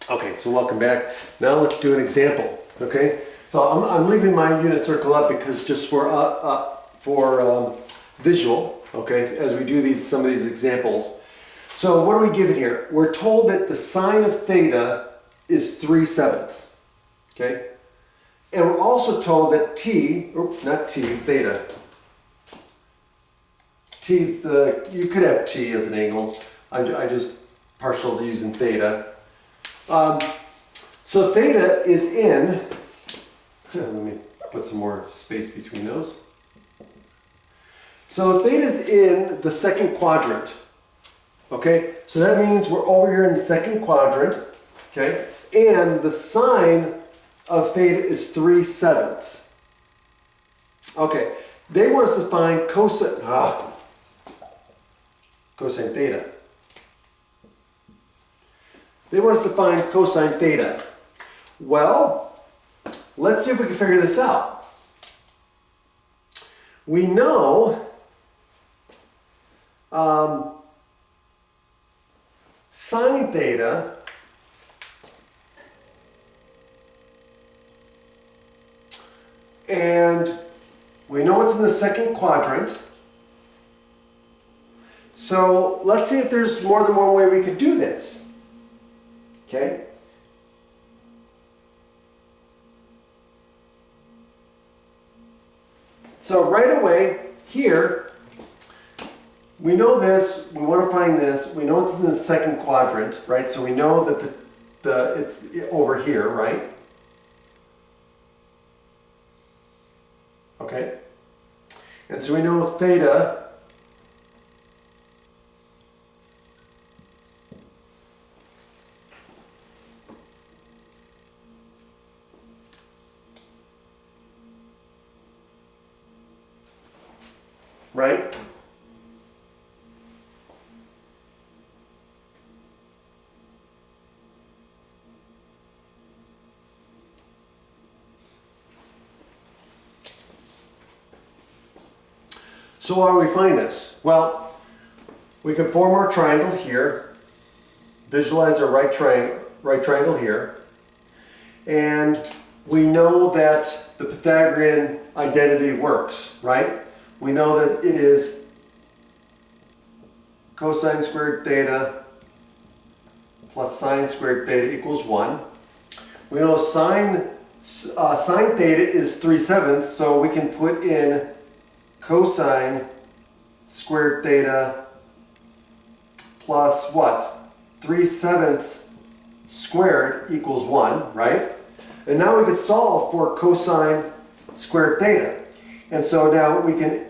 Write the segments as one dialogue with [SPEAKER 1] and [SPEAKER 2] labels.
[SPEAKER 1] Okay, so welcome back. Now let's do an example. Okay, so I'm leaving my unit circle up because just for visual. Okay, as we do some of these examples. So what are we given here? We're told that the sine of theta is 3/7. Okay, and we're also told that theta. T's you could have t as an angle. I just partial to using theta. So theta is in, let me put some more space between those. So theta is in the second quadrant. Okay, so that means we're over here in the second quadrant. Okay, and the sine of theta is 3/7. Okay, they want us to find cosine theta. They want us to find cosine theta. Well, let's see if we can figure this out. We know sine theta and we know it's in the second quadrant. So let's see if there's more than one way we could do this. Okay? So right away here, we know this, we want to find this, we know it's in the second quadrant, right? So we know that it's over here, right? Okay? And so we know theta right? So how do we find this? Well, we can form our triangle here, visualize our right triangle here, and we know that the Pythagorean identity works, right? We know that it is cosine squared theta plus sine squared theta equals 1. We know sine theta is 3/7, so we can put in cosine squared theta plus what? 3/7 squared equals 1, right? And now we could solve for cosine squared theta. And so now we can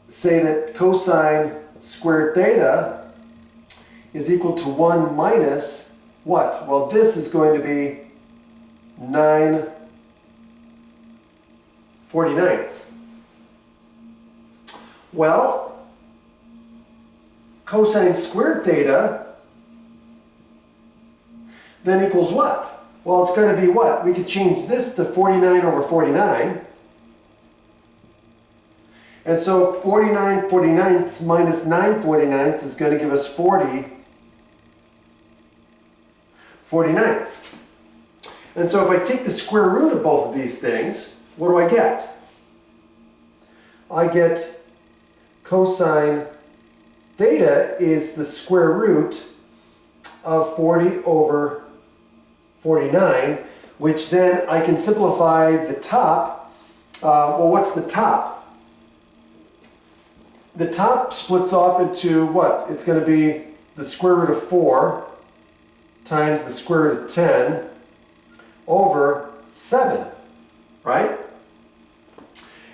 [SPEAKER 1] say that cosine squared theta is equal to 1 minus what? Well, this is going to be 9/49. Well, cosine squared theta then equals what? Well, it's going to be what? We could change this to 49/49. And so 49/49 minus 9/49 is going to give us 40/49. And so if I take the square root of both of these things, what do I get? I get cosine theta is the square root of 40/49, which then I can simplify the top. Well, what's the top? The top splits off into what? It's going to be the square root of 4 times the square root of 10 over 7, right?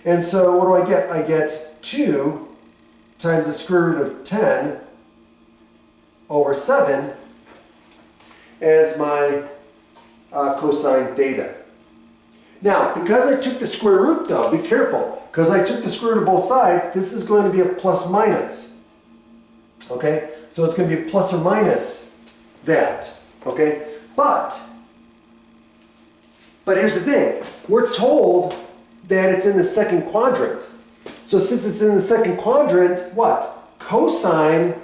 [SPEAKER 1] And so what do I get? I get 2 times the square root of 10 over 7 as my cosine theta. Now, because I took the square root though, be careful. Because I took the square root of both sides, this is going to be a plus minus. Okay? So it's going to be plus or minus that. Okay? But here's the thing. We're told that it's in the second quadrant. So since it's in the second quadrant, what? Cosine,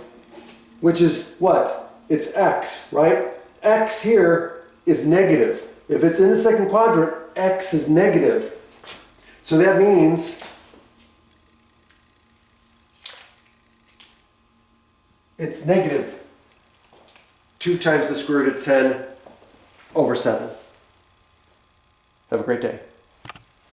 [SPEAKER 1] which is what? It's x, right? X here is negative. If it's in the second quadrant, x is negative. So that means it's negative 2 times the square root of 10 over 7. Have a great day.